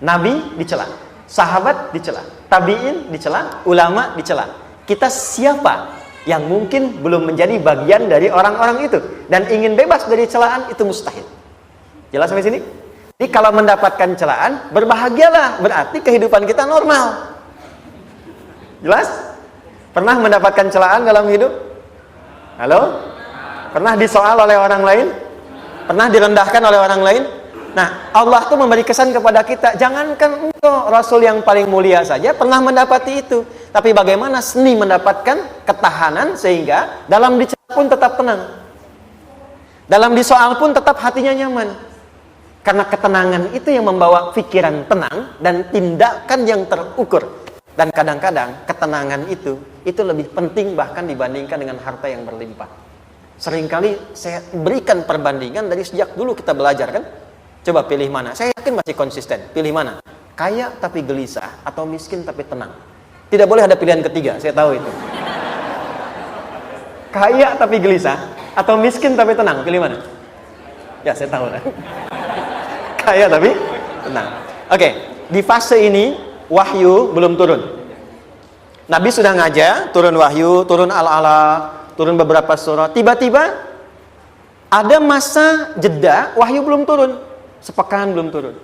Nabi dicela, sahabat dicela, tabi'in dicela, ulama dicela. Kita siapa yang mungkin belum menjadi bagian dari orang-orang itu dan ingin bebas dari celaan? Itu mustahil. Jelas sampai sini? Jadi kalau mendapatkan celaan, berbahagialah, berarti kehidupan kita normal. Jelas? Pernah mendapatkan celaan dalam hidup? Halo? Pernah disoal oleh orang lain? Pernah direndahkan oleh orang lain? Nah, Allah tuh memberi kesan kepada kita, jangankan engkau, Rasul yang paling mulia saja pernah mendapati itu. Tapi bagaimana seni mendapatkan ketahanan sehingga dalam dicela pun tetap tenang. Dalam disoal pun tetap hatinya nyaman. Karena ketenangan itu yang membawa pikiran tenang dan tindakan yang terukur. Dan kadang-kadang ketenangan itu lebih penting bahkan dibandingkan dengan harta yang berlimpah. Seringkali saya berikan perbandingan dari sejak dulu kita belajar kan. Coba pilih mana? Saya yakin masih konsisten. Pilih mana? Kaya tapi gelisah atau miskin tapi tenang. Tidak boleh ada pilihan ketiga, saya tahu itu. Kaya tapi gelisah atau miskin tapi tenang, pilih mana? Ya, saya tahu lah. Kaya tapi tenang. Oke, di fase ini wahyu belum turun. Nabi sudah ngajar, turun wahyu, turun al-ala, turun beberapa surah. Tiba-tiba ada masa jeda, wahyu belum turun. Sepekan belum turun.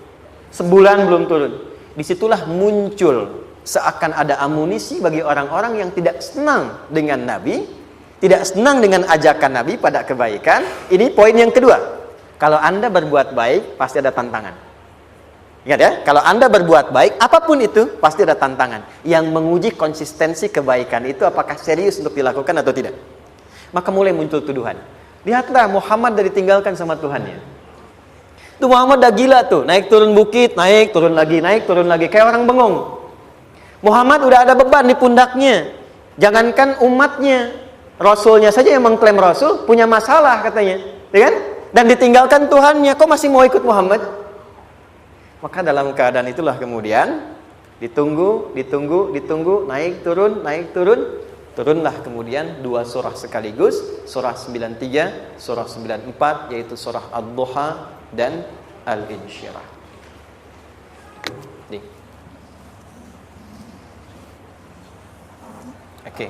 Sebulan belum turun. Disitulah muncul seakan ada amunisi bagi orang-orang yang tidak senang dengan Nabi, tidak senang dengan ajakan Nabi pada kebaikan. Ini poin yang kedua. Kalau Anda berbuat baik, pasti ada tantangan. Ingat ya, kalau Anda berbuat baik, apapun itu, pasti ada tantangan. Yang menguji konsistensi kebaikan itu apakah serius untuk dilakukan atau tidak. Maka mulai muncul tuduhan. Lihatlah, Muhammad udah ditinggalkan sama Tuhannya. Itu Muhammad udah gila tuh, naik turun bukit, naik turun lagi, kayak orang bengong. Muhammad udah ada beban di pundaknya. Jangankan umatnya, Rasulnya saja yang mengklaim Rasul, punya masalah katanya. Ya kan? Dan ditinggalkan Tuhannya, kok masih mau ikut Muhammad? Maka dalam keadaan itulah kemudian ditunggu, naik turun, turunlah kemudian dua surah sekaligus, surah 93, surah 94, yaitu surah Ad-Duha dan Al-Insyirah. Oke.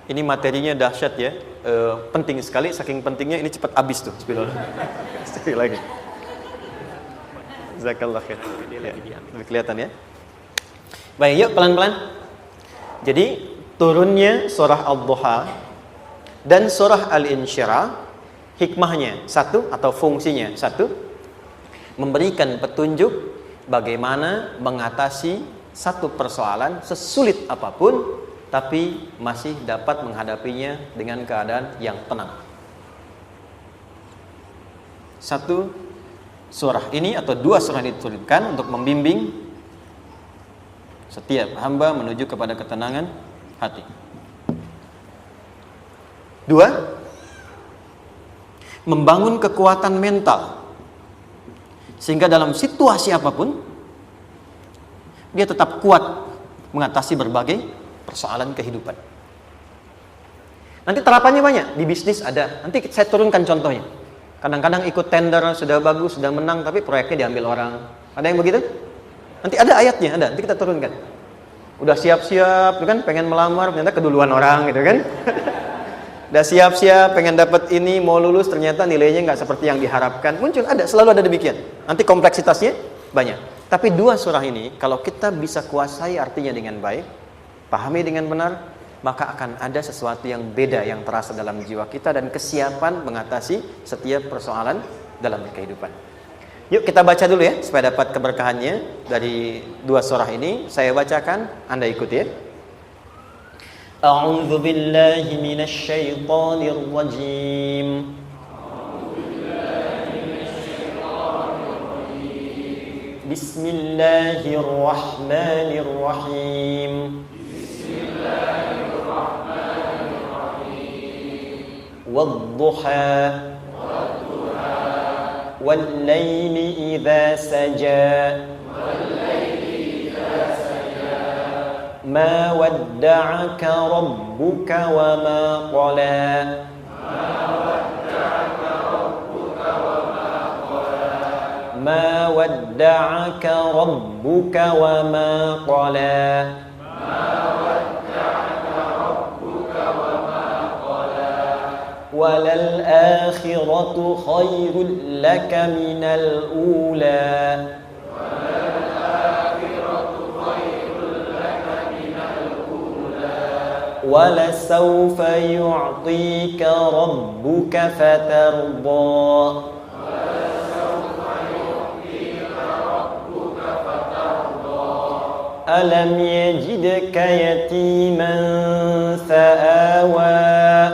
Ini materinya dahsyat ya, penting sekali, saking pentingnya ini cepat habis tuh. Sekali lagi. Jazakallah khair. Ya, lebih kelihatan ya. Baik, yuk pelan-pelan. Jadi turunnya surah Ad-Duha dan surah Al-Insyirah, hikmahnya satu atau fungsinya satu, memberikan petunjuk bagaimana mengatasi satu persoalan sesulit apapun, tapi masih dapat menghadapinya dengan keadaan yang tenang. Satu surah ini atau dua surah ini diturunkan untuk membimbing setiap hamba menuju kepada ketenangan hati. Dua, membangun kekuatan mental sehingga dalam situasi apapun dia tetap kuat mengatasi berbagai persoalan kehidupan. Nanti terapannya banyak, di bisnis ada. Nanti saya turunkan contohnya. Kadang-kadang ikut tender, sudah bagus, sudah menang, tapi proyeknya diambil orang. Ada yang begitu? Nanti ada ayatnya, ada. Nanti kita turunkan. Udah siap-siap, kan? Pengen melamar, ternyata keduluan orang, gitu kan? Udah siap-siap, pengen dapat ini, mau lulus, ternyata nilainya nggak seperti yang diharapkan. Muncul, ada, selalu ada demikian. Nanti kompleksitasnya banyak. Tapi dua surah ini, kalau kita bisa kuasai artinya dengan baik, pahami dengan benar, maka akan ada sesuatu yang beda yang terasa dalam jiwa kita dan kesiapan mengatasi setiap persoalan dalam kehidupan. Yuk kita baca dulu ya, supaya dapat keberkahannya dari dua surah ini. Saya bacakan, Anda ikuti ya. A'udzu billahi minasy syaithanir rajim. Bismillahirrahmanirrahim. والضحى والليل إذا سجى ما ودعك ربك وما قلى Ma wadda'aka rabbuka wa ma qala. Walal akhiratu khairul laka minal ula. ولسوف يعطيك ربك فترضى ألم يجدك يتيما فآوى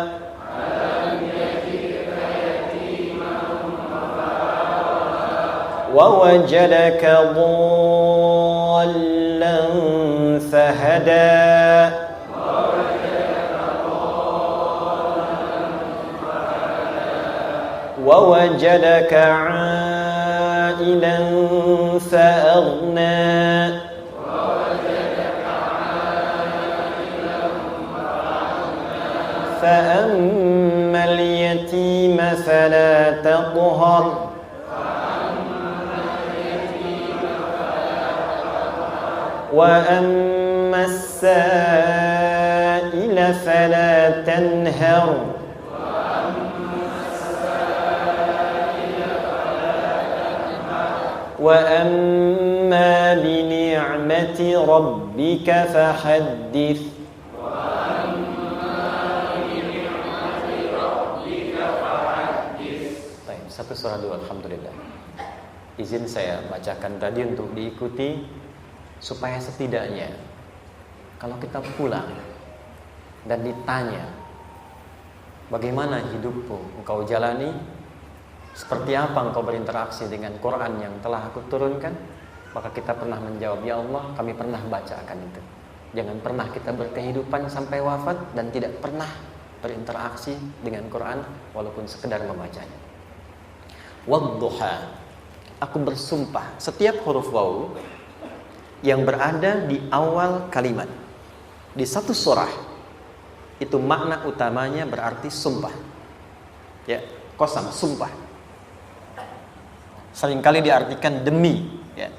ووجدك ضالا فهدى ووجدك عائلا فأغنى فأما اليتيم فلا تقهر وأما السائل فلا تنهر وأما بنعمة ربك فحدث. Baik, satu surah dulu, alhamdulillah. Izin saya bacakan tadi untuk diikuti supaya setidaknya kalau kita pulang dan ditanya bagaimana hidupmu engkau jalani, seperti apa engkau berinteraksi dengan Quran yang telah aku turunkan, maka kita pernah menjawab, ya Allah, kami pernah bacakan itu. Jangan pernah kita berkehidupan sampai wafat dan tidak pernah berinteraksi dengan Quran walaupun sekedar membacanya. Wadduha, aku bersumpah, setiap huruf waw yang berada di awal kalimat di satu surah itu makna utamanya berarti sumpah. Ya, qasam, sumpah. Seringkali diartikan demi, ya.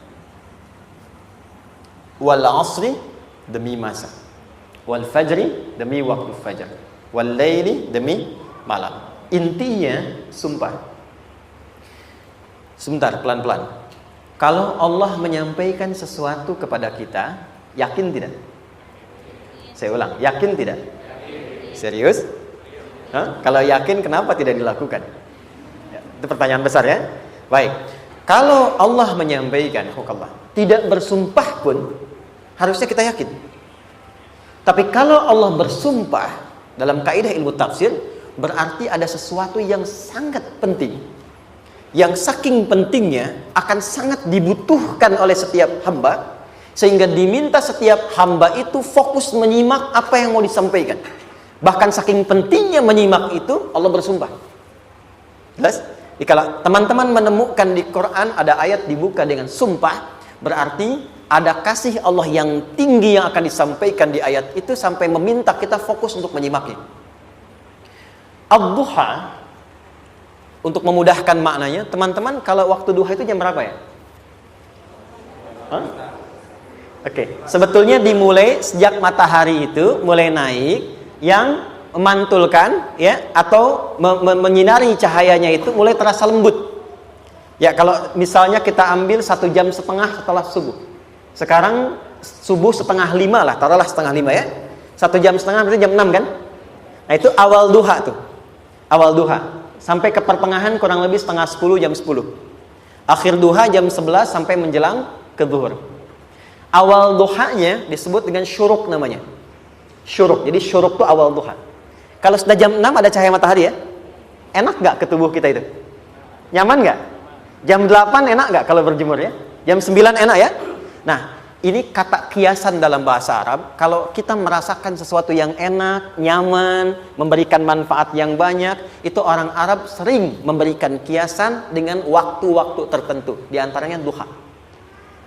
Wal asri, demi masa. Wal fajri, demi waktu fajar. Wal laili, demi malam. Intinya sumpah. Sebentar, pelan-pelan. Kalau Allah menyampaikan sesuatu kepada kita, yakin tidak? Saya ulang, yakin tidak? Serius? Hah? Kalau yakin, kenapa tidak dilakukan? Ya, itu pertanyaan besar, ya. Baik, kalau Allah menyampaikan Allah tidak bersumpah pun harusnya kita yakin. Tapi kalau Allah bersumpah dalam kaidah ilmu tafsir berarti ada sesuatu yang sangat penting, yang saking pentingnya akan sangat dibutuhkan oleh setiap hamba, sehingga diminta setiap hamba itu fokus menyimak apa yang mau disampaikan. Bahkan saking pentingnya menyimak itu Allah bersumpah. Jelas? Kalau teman-teman menemukan di Quran ada ayat dibuka dengan sumpah, berarti ada kasih Allah yang tinggi yang akan disampaikan di ayat itu sampai meminta kita fokus untuk menyimaknya. Ad-duha, untuk memudahkan maknanya, teman-teman kalau waktu duha itu jam berapa ya? Oke, sebetulnya dimulai sejak matahari itu mulai naik, yang memantulkan, ya, atau menyinari cahayanya itu mulai terasa lembut. Ya, kalau misalnya kita ambil 1,5 jam setelah subuh. Sekarang subuh 4:30 lah, taruhlah 4:30 ya. 1,5 jam berarti jam 6 kan? Nah, itu awal duha tuh. Awal duha. Sampai ke pertengahan kurang lebih 9:30, jam 10. Akhir duha jam 11 sampai menjelang ke zuhur. Awal duhanya disebut dengan syuruk namanya. Syuruk. Jadi syuruk itu awal duha. Kalau sudah jam 6 ada cahaya matahari ya, enak gak ke tubuh kita itu? Nyaman gak? Jam 8 enak gak kalau berjemur ya? Jam 9 enak ya? Nah, ini kata kiasan dalam bahasa Arab. Kalau kita merasakan sesuatu yang enak, nyaman, memberikan manfaat yang banyak, itu orang Arab sering memberikan kiasan dengan waktu-waktu tertentu. Di antaranya duha.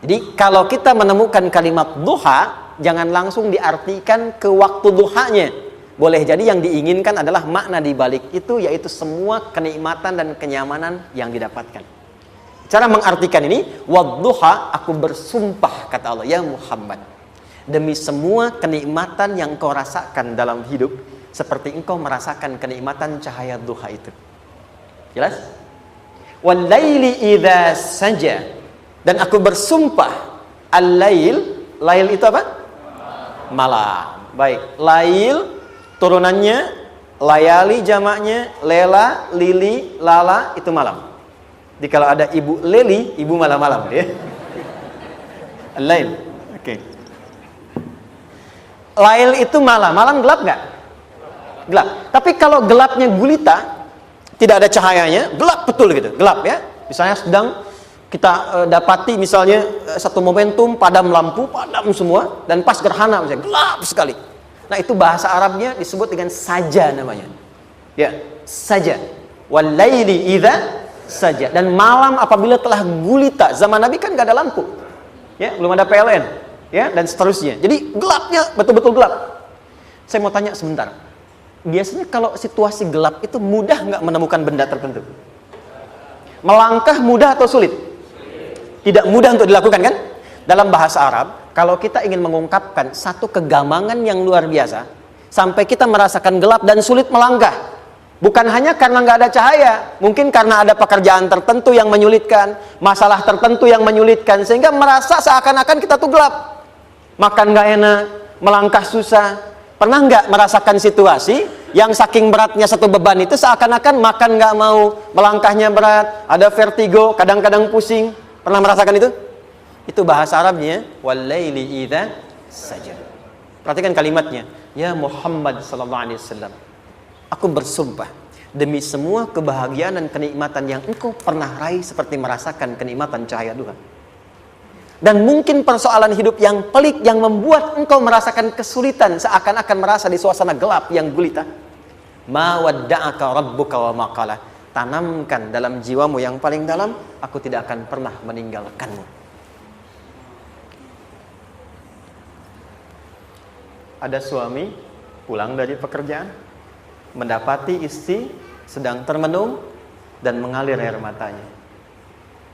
Jadi kalau kita menemukan kalimat duha, jangan langsung diartikan ke waktu duhanya. Boleh jadi yang diinginkan adalah makna di balik itu, yaitu semua kenikmatan dan kenyamanan yang didapatkan. Cara mengartikan ini, wadduha, aku bersumpah kata Allah, ya Muhammad, demi semua kenikmatan yang kau rasakan dalam hidup, seperti engkau merasakan kenikmatan cahaya duha itu. Jelas? Wal laili idza saja, dan aku bersumpah al-lail, lail itu apa? Malam. Baik, lail turunannya layali jamaknya, lela, lili, lala itu malam. Jadi kalau ada ibu leli, ibu malam-malam ya. Lail. Oke. Lail itu malam. Malam gelap nggak? Gelap. Tapi kalau gelapnya gulita, tidak ada cahayanya, gelap betul gitu. Gelap ya. Misalnya sedang kita dapati misalnya satu momentum padam lampu, padam semua, dan pas gerhana misalnya gelap sekali. Nah, itu bahasa Arabnya disebut dengan saja namanya. Ya, saja. Wal laili idza saja. Dan malam apabila telah gulita, zaman Nabi kan gak ada lampu ya, belum ada PLN ya, dan seterusnya, jadi gelapnya betul-betul gelap. Saya mau tanya sebentar, biasanya kalau situasi gelap itu mudah nggak menemukan benda tertentu? Melangkah mudah atau sulit? Tidak mudah untuk dilakukan kan? Dalam bahasa Arab, kalau kita ingin mengungkapkan satu kegamangan yang luar biasa, sampai kita merasakan gelap dan sulit melangkah, bukan hanya karena nggak ada cahaya, mungkin karena ada pekerjaan tertentu yang menyulitkan, masalah tertentu yang menyulitkan, sehingga merasa seakan-akan kita tuh gelap. Makan nggak enak, melangkah susah. Pernah nggak merasakan situasi yang saking beratnya satu beban itu seakan-akan makan nggak mau, melangkahnya berat, ada vertigo, kadang-kadang pusing. Pernah merasakan itu? Itu bahasa Arabnya, wal-laili idza saja. Perhatikan kalimatnya, ya Muhammad sallallahu alaihi wasallam, aku bersumpah demi semua kebahagiaan dan kenikmatan yang engkau pernah raih seperti merasakan kenikmatan cahaya duha. Dan mungkin persoalan hidup yang pelik yang membuat engkau merasakan kesulitan, seakan-akan merasa di suasana gelap yang gulita. Ma wadda'aka rabbuka wa ma qala. Tanamkan dalam jiwamu yang paling dalam, aku tidak akan pernah meninggalkanmu. Ada suami pulang dari pekerjaan, mendapati istri sedang termenung dan mengalir air matanya.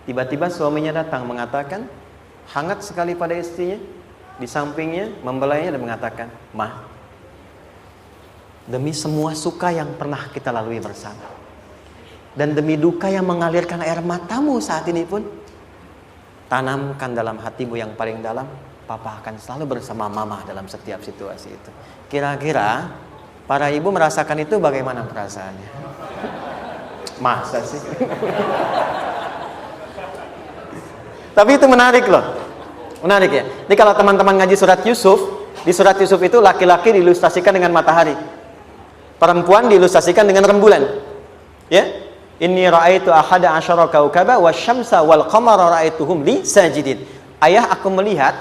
Tiba-tiba suaminya datang mengatakan, hangat sekali pada istrinya, di sampingnya, membelainya dan mengatakan, "Ma, demi semua suka yang pernah kita lalui bersama, dan demi duka yang mengalirkan air matamu saat ini pun, tanamkan dalam hatimu yang paling dalam, Papa akan selalu bersama Mama dalam setiap situasi itu." Kira-kira para ibu merasakan itu bagaimana perasaannya? Masa sih? Tapi itu menarik loh. Menarik ya. Jadi kalau teman-teman ngaji surat Yusuf, di surat Yusuf itu laki-laki diilustrasikan dengan matahari, perempuan diilustrasikan dengan rembulan. Ya. Inni ra'aitu ahada asyara kaukaba wasyamsa wal qamara ra'aituhum li sajidin. Ayah, aku melihat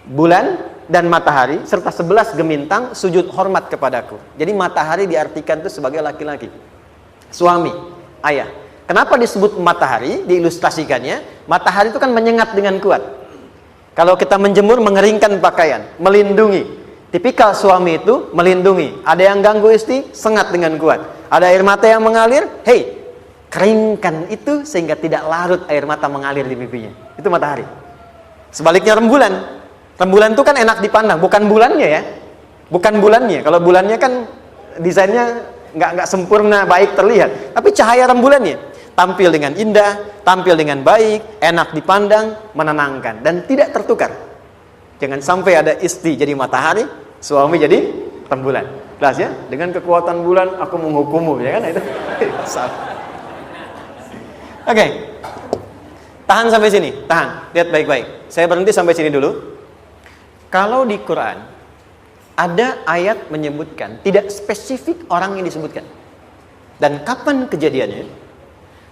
bulan dan matahari serta 11 gemintang sujud hormat kepadaku. Jadi matahari diartikan itu sebagai laki-laki, suami, ayah. Kenapa disebut matahari? Diilustrasikannya, matahari itu kan menyengat dengan kuat. Kalau kita menjemur, mengeringkan pakaian, melindungi. Tipikal suami itu melindungi. Ada yang ganggu istri, sengat dengan kuat. Ada air mata yang mengalir, hey, keringkan itu sehingga tidak larut air mata mengalir di pipinya. Itu matahari. Sebaliknya rembulan. Rembulan itu kan enak dipandang, bukan bulannya ya. Bukan bulannya. Kalau bulannya kan desainnya nggak sempurna, baik terlihat. Tapi cahaya rembulannya tampil dengan indah, tampil dengan baik, enak dipandang, menenangkan, dan tidak tertukar. Jangan sampai ada istri jadi matahari, suami jadi rembulan. Jelas ya? Dengan kekuatan bulan aku menghukummu, ya kan? Itu. Oke. Tahan sampai sini, tahan. Lihat baik-baik. Saya berhenti sampai sini dulu. Kalau di Quran ada ayat menyebutkan, tidak spesifik orang yang disebutkan dan kapan kejadiannya,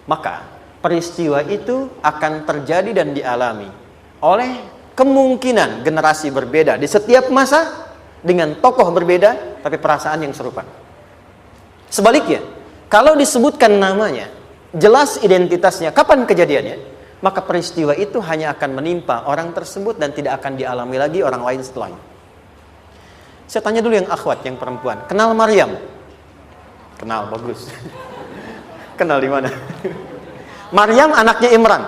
maka peristiwa itu akan terjadi dan dialami oleh kemungkinan generasi berbeda di setiap masa dengan tokoh berbeda tapi perasaan yang serupa. Sebaliknya, kalau disebutkan namanya, jelas identitasnya, kapan kejadiannya, maka peristiwa itu hanya akan menimpa orang tersebut dan tidak akan dialami lagi orang lain setelahnya. Saya tanya dulu yang akhwat, yang perempuan, kenal Maryam? Kenal, bagus. Kenal di mana? Maryam anaknya Imran.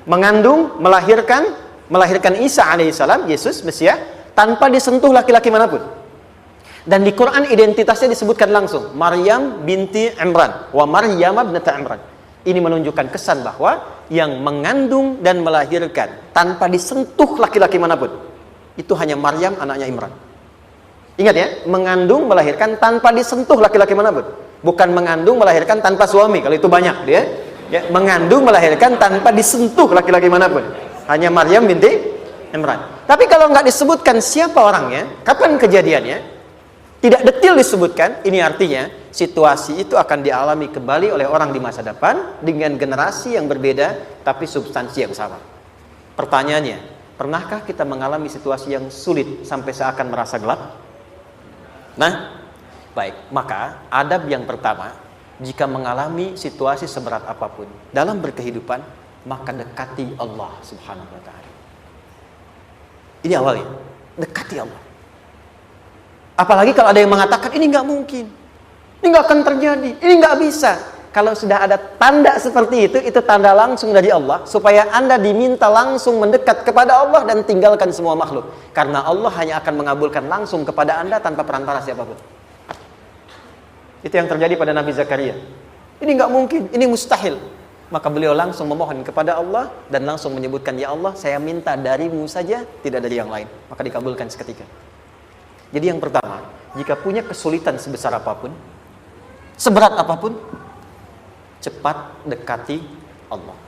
mengandung, melahirkan Isa alaihissalam, Yesus, Mesias, tanpa disentuh laki-laki manapun. Dan di Quran identitasnya disebutkan langsung, Maryam binti Imran, wa Maryam ibnata Imran. Ini menunjukkan kesan bahwa yang mengandung dan melahirkan tanpa disentuh laki-laki manapun, itu hanya Maryam anaknya Imran. Ingat ya, mengandung, melahirkan tanpa disentuh laki-laki manapun. Bukan mengandung, melahirkan tanpa suami, kalau itu banyak dia. Ya, mengandung, melahirkan tanpa disentuh laki-laki manapun. Hanya Maryam binti Imran. Tapi kalau nggak disebutkan siapa orangnya, kapan kejadiannya, tidak detail disebutkan, ini artinya situasi itu akan dialami kembali oleh orang di masa depan dengan generasi yang berbeda tapi substansi yang sama. Pertanyaannya, pernahkah kita mengalami situasi yang sulit sampai seakan merasa gelap? Nah, baik, maka adab yang pertama, jika mengalami situasi seberat apapun dalam berkehidupan, maka dekati Allah Subhanahu wa ta'ala. Ini awalnya, dekati Allah. Apalagi kalau ada yang mengatakan ini nggak mungkin, ini nggak akan terjadi, ini nggak bisa. Kalau sudah ada tanda seperti itu tanda langsung dari Allah, supaya Anda diminta langsung mendekat kepada Allah dan tinggalkan semua makhluk. Karena Allah hanya akan mengabulkan langsung kepada Anda tanpa perantara siapapun. Itu yang terjadi pada Nabi Zakaria. Ini nggak mungkin, ini mustahil. Maka beliau langsung memohon kepada Allah dan langsung menyebutkan, ya Allah, saya minta darimu saja, tidak dari yang lain. Maka dikabulkan seketika. Jadi yang pertama, jika punya kesulitan sebesar apapun, seberat apapun, cepat dekati Allah.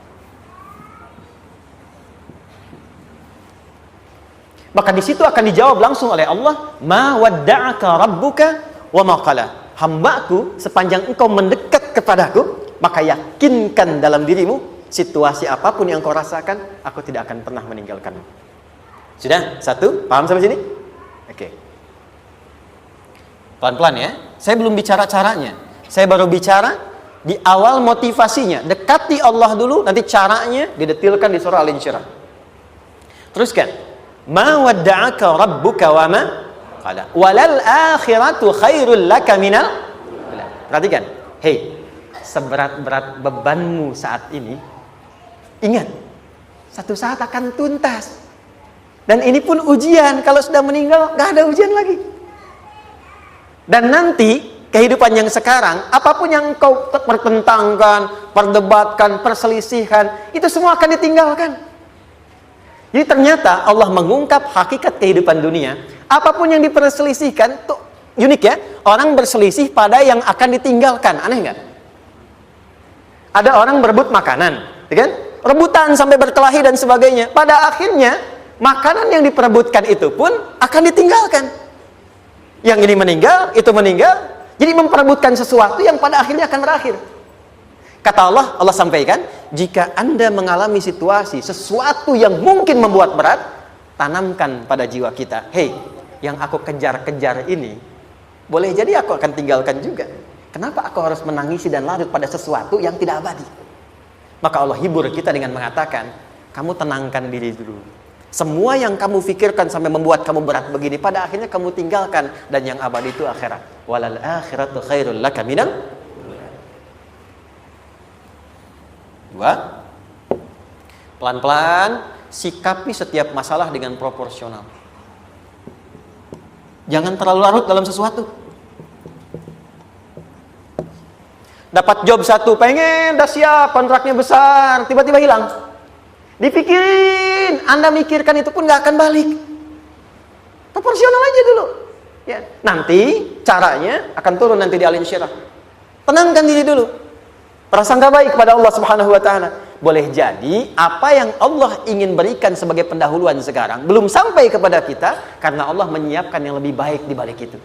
Maka di situ akan dijawab langsung oleh Allah, ma wadda'aka rabbuka wa ma qala. Hambaku, sepanjang engkau mendekat kepadaku, maka yakinkan dalam dirimu, situasi apapun yang kau rasakan, aku tidak akan pernah meninggalkanmu. Sudah? Satu? Paham sampai sini? Oke. Pelan-pelan ya. Saya belum bicara caranya. Saya baru bicara di awal motivasinya. Dekati Allah dulu, nanti caranya didetilkan di surah Al-Insyirah. Teruskan. Ma wadda'aka rabbuka wa ma qala. Walal akhiratu khairul laka minal. Perhatikan. Hei, seberat-berat bebanmu saat ini, ingat, satu saat akan tuntas. Dan ini pun ujian. Kalau sudah meninggal, gak ada ujian lagi. Dan nanti kehidupan yang sekarang, apapun yang kau pertentangkan, perdebatkan, perselisihkan, itu semua akan ditinggalkan. Jadi ternyata Allah mengungkap hakikat kehidupan dunia. Apapun yang diperselisihkan, tuh unik ya. Orang berselisih pada yang akan ditinggalkan. Aneh nggak? Ada orang berebut makanan, ya kan? Rebutan sampai berkelahi dan sebagainya. Pada akhirnya makanan yang diperebutkan itu pun akan ditinggalkan. Yang ini meninggal, itu meninggal. Jadi memperebutkan sesuatu yang pada akhirnya akan berakhir. Kata Allah, Allah sampaikan, jika Anda mengalami situasi, sesuatu yang mungkin membuat berat, tanamkan pada jiwa kita, hei, yang aku kejar-kejar ini, boleh jadi aku akan tinggalkan juga. Kenapa aku harus menangisi dan larut pada sesuatu yang tidak abadi? Maka Allah hibur kita dengan mengatakan, kamu tenangkan diri dulu. Semua yang kamu pikirkan sampai membuat kamu berat begini, pada akhirnya kamu tinggalkan, dan yang abadi itu akhirat. Walal akhiratu khairul laka minal. Dua, pelan-pelan sikapi setiap masalah dengan proporsional. Jangan terlalu larut dalam sesuatu. Dapat job satu, pengen, udah siap, kontraknya besar, tiba-tiba hilang. Dipikirin, Anda mikirkan itu pun gak akan balik. Proporsional aja dulu. Ya, nanti caranya akan turun nanti di Al-Insyirah. Tenangkan diri dulu. Prasangka baik kepada Allah Subhanahu wa ta'ala. Boleh jadi apa yang Allah ingin berikan sebagai pendahuluan sekarang belum sampai kepada kita karena Allah menyiapkan yang lebih baik di balik itu.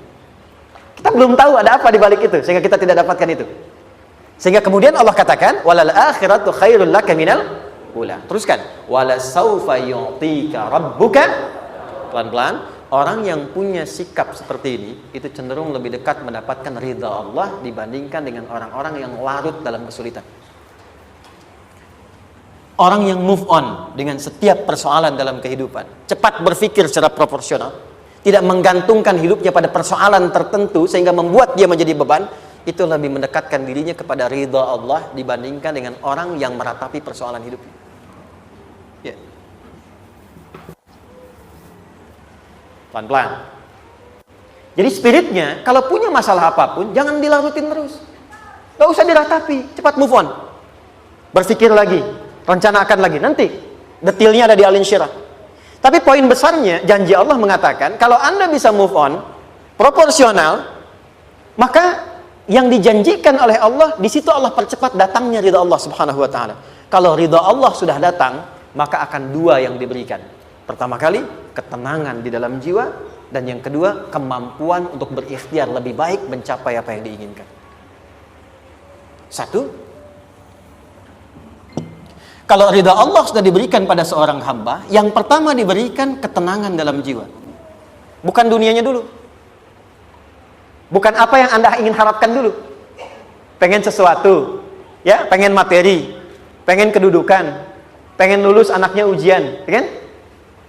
Kita belum tahu ada apa di balik itu sehingga kita tidak dapatkan itu. Sehingga kemudian Allah katakan walal akhiratu khairul laka minal ula. Teruskan. Wala saufa yu'tika rabbuka. Pelan-pelan. Orang yang punya sikap seperti ini itu cenderung lebih dekat mendapatkan ridha Allah dibandingkan dengan orang-orang yang larut dalam kesulitan. Orang yang move on dengan setiap persoalan dalam kehidupan, cepat berpikir secara proporsional, tidak menggantungkan hidupnya pada persoalan tertentu sehingga membuat dia menjadi beban, itu lebih mendekatkan dirinya kepada ridha Allah dibandingkan dengan orang yang meratapi persoalan hidupnya. Pelan-pelan. Jadi spiritnya, kalau punya masalah apapun, jangan dilarutin terus. Gak usah diratapi, cepat move on. Berpikir lagi, rencanakan lagi. Nanti, detailnya ada di Al-Insyirah. Tapi poin besarnya, janji Allah mengatakan, kalau Anda bisa move on, proporsional, maka yang dijanjikan oleh Allah, di situ Allah percepat datangnya ridha Allah subhanahu wa ta'ala. Kalau ridha Allah sudah datang, maka akan dua yang diberikan. Pertama kali, ketenangan di dalam jiwa. Dan yang kedua, kemampuan untuk berikhtiar lebih baik mencapai apa yang diinginkan. Satu, kalau ridha Allah sudah diberikan pada seorang hamba, yang pertama diberikan ketenangan dalam jiwa. Bukan dunianya dulu. Bukan apa yang Anda ingin harapkan dulu. Pengen sesuatu, ya, pengen materi, pengen kedudukan, pengen lulus anaknya ujian, ya kan?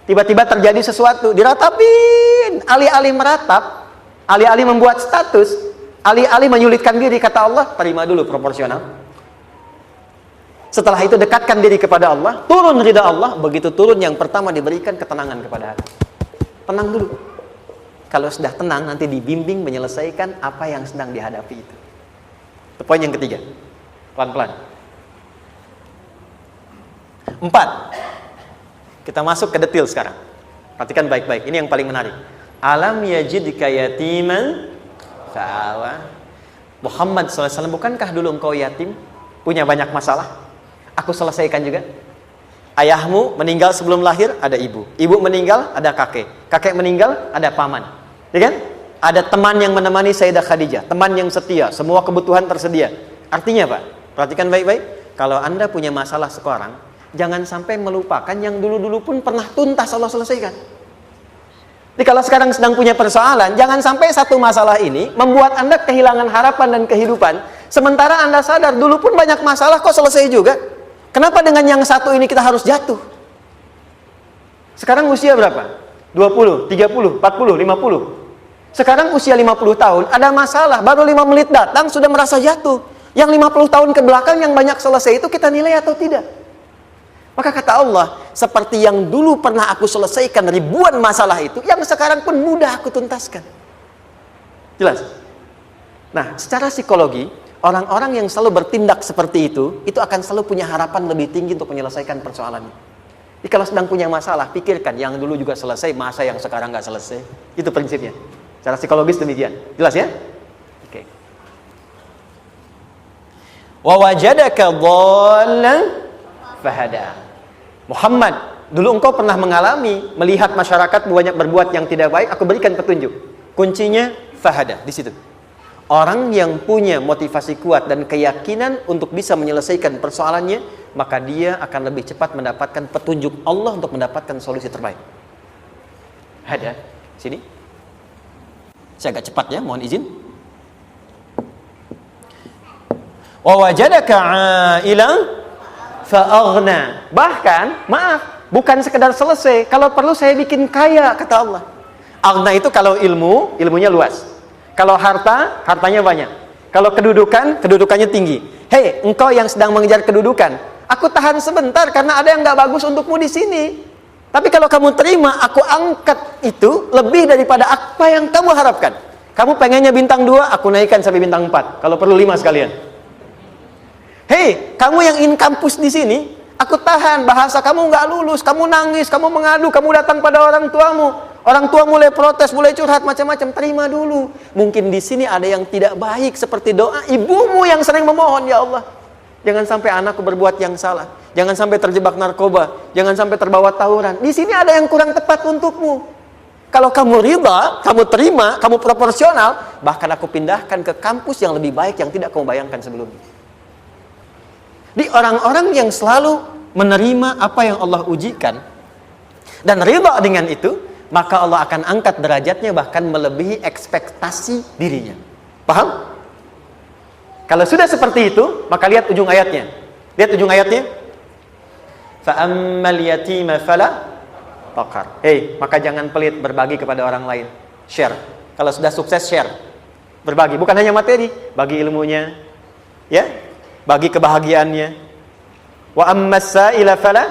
Tiba-tiba terjadi sesuatu, diratapin, alih-alih meratap, alih-alih membuat status, alih-alih menyulitkan diri, kata Allah, terima dulu proporsional. Setelah itu dekatkan diri kepada Allah, turun ridha Allah, begitu turun yang pertama diberikan ketenangan kepada hati. Tenang dulu. Kalau sudah tenang, nanti dibimbing menyelesaikan apa yang sedang dihadapi itu. Itu poin yang ketiga. Pelan-pelan. 4. Kita masuk ke detail sekarang. Perhatikan baik-baik. Ini yang paling menarik. Alam yajidka yatiman fa'awa. Muhammad SAW, bukankah dulu engkau yatim? Punya banyak masalah? Aku selesaikan juga. Ayahmu meninggal sebelum lahir, ada ibu. Ibu meninggal, ada kakek. Kakek meninggal, ada paman. Ya kan? Ada teman yang menemani Sayyidah Khadijah. Teman yang setia. Semua kebutuhan tersedia. Artinya apa? Perhatikan baik-baik. Kalau Anda punya masalah sekarang, jangan sampai melupakan yang dulu-dulu pun pernah tuntas Allah selesaikan. Jadi kalau sekarang sedang punya persoalan, jangan sampai satu masalah ini membuat Anda kehilangan harapan dan kehidupan. Sementara Anda sadar, dulu pun banyak masalah kok selesai juga. Kenapa dengan yang satu ini kita harus jatuh? Sekarang usia berapa? 20, 30, 40, 50. Sekarang usia 50 tahun, ada masalah, baru 5 menit datang sudah merasa jatuh. Yang 50 tahun ke belakang yang banyak selesai itu kita nilai atau tidak? Maka kata Allah, seperti yang dulu pernah aku selesaikan ribuan masalah itu, yang sekarang pun mudah aku tuntaskan. Jelas? Nah, secara psikologi, orang-orang yang selalu bertindak seperti itu akan selalu punya harapan lebih tinggi untuk menyelesaikan persoalannya. Jadi kalau sedang punya masalah, pikirkan yang dulu juga selesai, masa yang sekarang nggak selesai. Itu prinsipnya. Secara psikologis demikian. Jelas ya? Oke. Wa wajadaka dhallan fahada. Muhammad, dulu engkau pernah mengalami melihat masyarakat banyak berbuat yang tidak baik, aku berikan petunjuk. Kuncinya fahada di situ. Orang yang punya motivasi kuat dan keyakinan untuk bisa menyelesaikan persoalannya, maka dia akan lebih cepat mendapatkan petunjuk Allah untuk mendapatkan solusi terbaik. Ada sini. Saya agak cepat ya, mohon izin. Wa wajadaka 'ailan fa'aghna. Bahkan, maaf, bukan sekedar selesai, kalau perlu saya bikin kaya, kata Allah. Aghna itu kalau ilmunya luas. Kalau harta, hartanya banyak. Kalau kedudukan, kedudukannya tinggi. Hei, engkau yang sedang mengejar kedudukan, aku tahan sebentar karena ada yang gak bagus untukmu di sini. Tapi kalau kamu terima, aku angkat itu lebih daripada apa yang kamu harapkan. Kamu pengennya bintang 2, aku naikkan sampai bintang 4. Kalau perlu 5 sekalian. Hei, kamu yang ingin kampus di sini, aku tahan. Bahasa kamu nggak lulus, kamu nangis, kamu mengadu, kamu datang pada orang tuamu. Orang tua mulai protes, mulai curhat macam-macam. Terima dulu. Mungkin di sini ada yang tidak baik seperti doa ibumu yang sering memohon, ya Allah, jangan sampai anakku berbuat yang salah. Jangan sampai terjebak narkoba. Jangan sampai terbawa tawuran. Di sini ada yang kurang tepat untukmu. Kalau kamu ridha, kamu terima, kamu proporsional, bahkan aku pindahkan ke kampus yang lebih baik yang tidak kamu bayangkan sebelumnya. Di orang-orang yang selalu menerima apa yang Allah ujikan dan ridha dengan itu, maka Allah akan angkat derajatnya bahkan melebihi ekspektasi dirinya. Paham? Kalau sudah seperti itu, maka lihat ujung ayatnya. Lihat ujung ayatnya. Fa ammal yatima fala taqhar. Hei, maka jangan pelit berbagi kepada orang lain. Share. Kalau sudah sukses, share. Berbagi, bukan hanya materi, bagi ilmunya, ya, bagi kebahagiaannya. Wa ammas sa'ila fala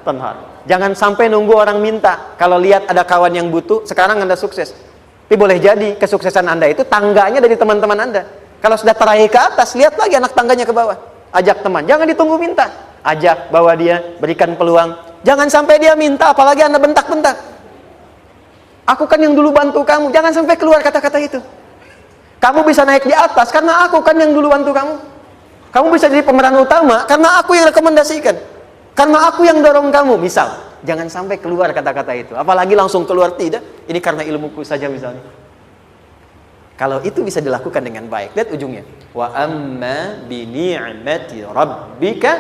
tanhar. Jangan sampai nunggu orang minta. Kalau lihat ada kawan yang butuh, sekarang Anda sukses. Tapi boleh jadi kesuksesan Anda itu tangganya dari teman-teman Anda. Kalau sudah teraih ke atas, lihat lagi anak tangganya ke bawah. Ajak teman, jangan ditunggu minta. Ajak, bawa dia, berikan peluang. Jangan sampai dia minta, apalagi Anda bentak-bentak. Aku kan yang dulu bantu kamu. Jangan sampai keluar kata-kata itu. Kamu bisa naik di atas karena aku kan yang dulu bantu kamu. Kamu bisa jadi pemeran utama karena aku yang rekomendasikan. Karena aku yang dorong kamu, misal. Jangan sampai keluar kata-kata itu. Apalagi langsung keluar, tidak. Ini karena ilmuku saja misalnya. Kalau itu bisa dilakukan dengan baik. Lihat ujungnya. Wa amma bi ni'mati rabbika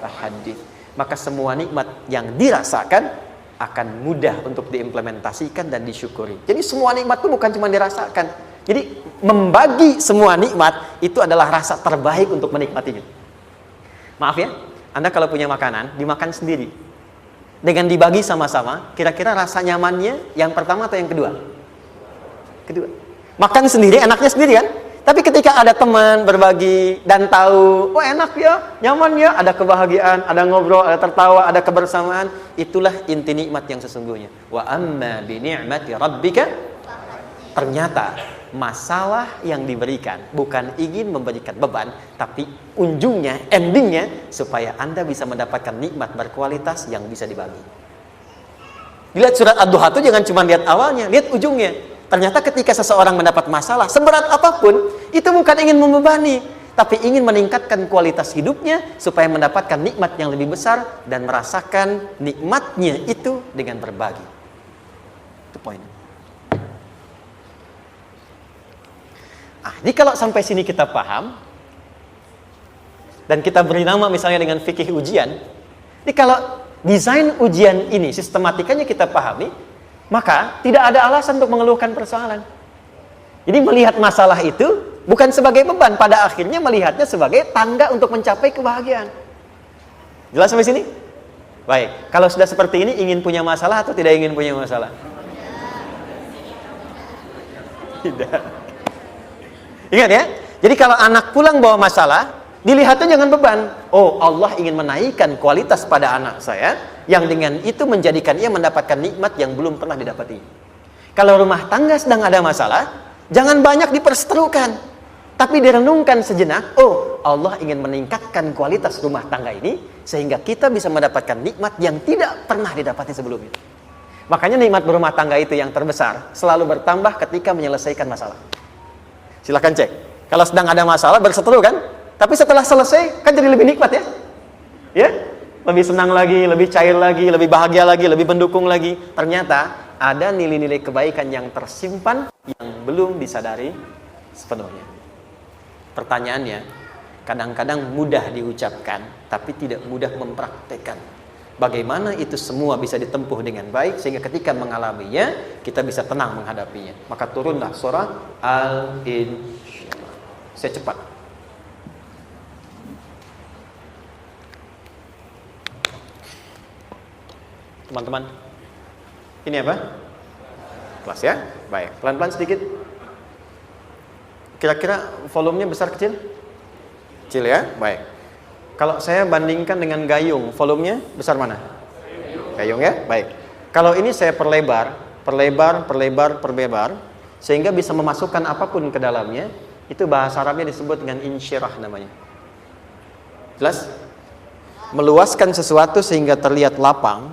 fahaddits. Maka semua nikmat yang dirasakan akan mudah untuk diimplementasikan dan disyukuri. Jadi semua nikmat itu bukan cuma dirasakan. Jadi membagi semua nikmat itu adalah rasa terbaik untuk menikmatinya. Maaf ya. Anda kalau punya makanan, dimakan sendiri. Dengan dibagi sama-sama, kira-kira rasa nyamannya yang pertama atau yang kedua? Kedua. Makan sendiri, enaknya sendiri kan? Tapi ketika ada teman berbagi dan tahu, oh enak ya, nyaman ya, ada kebahagiaan, ada ngobrol, ada tertawa, ada kebersamaan, itulah inti nikmat yang sesungguhnya. Wa amma bi ni'mati rabbika. Ternyata masalah yang diberikan bukan ingin memberikan beban, tapi ujungnya, endingnya supaya Anda bisa mendapatkan nikmat berkualitas yang bisa dibagi. Lihat surat Ad-Duha itu jangan cuma lihat awalnya, lihat ujungnya. Ternyata ketika seseorang mendapat masalah seberat apapun, itu bukan ingin membebani, tapi ingin meningkatkan kualitas hidupnya supaya mendapatkan nikmat yang lebih besar dan merasakan nikmatnya itu dengan berbagi. Itu poinnya. Jadi kalau sampai sini kita paham dan kita beri nama misalnya dengan fikih ujian. Jadi kalau desain ujian ini sistematikanya kita pahami, maka tidak ada alasan untuk mengeluhkan persoalan. Jadi melihat masalah itu bukan sebagai beban, pada akhirnya melihatnya sebagai tangga untuk mencapai kebahagiaan. Jelas sampai sini? Baik, kalau sudah seperti ini ingin punya masalah atau tidak ingin punya masalah? Tidak. Ingat ya, jadi kalau anak pulang bawa masalah, dilihatnya jangan beban. Oh, Allah ingin menaikkan kualitas pada anak saya, yang dengan itu menjadikan ia mendapatkan nikmat yang belum pernah didapati. Kalau rumah tangga sedang ada masalah, jangan banyak diperseterukan, tapi direnungkan sejenak. Oh, Allah ingin meningkatkan kualitas rumah tangga ini, sehingga kita bisa mendapatkan nikmat yang tidak pernah didapati sebelumnya. Makanya nikmat berumah tangga itu yang terbesar, selalu bertambah ketika menyelesaikan masalah. Silahkan cek. Kalau sedang ada masalah berseteru kan? Tapi setelah selesai kan jadi lebih nikmat ya? Ya? Lebih senang lagi, lebih cair lagi, lebih bahagia lagi, lebih mendukung lagi. Ternyata ada nilai-nilai kebaikan yang tersimpan yang belum disadari sepenuhnya. Pertanyaannya, kadang-kadang mudah diucapkan tapi tidak mudah mempraktekkan. Bagaimana itu semua bisa ditempuh dengan baik sehingga ketika mengalaminya kita bisa tenang menghadapinya. Maka turunlah surah Al-Insyirah. Saya cepat. Teman-teman, ini apa? Kelas ya? Baik, pelan-pelan sedikit. Kira-kira volumenya besar kecil? Kecil ya? Baik. Kalau saya bandingkan dengan gayung, volumenya besar mana? Gayung ya? Baik. Kalau ini saya perlebar, sehingga bisa memasukkan apapun ke dalamnya, itu bahasa Arabnya disebut dengan insyirah namanya. Jelas? Meluaskan sesuatu sehingga terlihat lapang,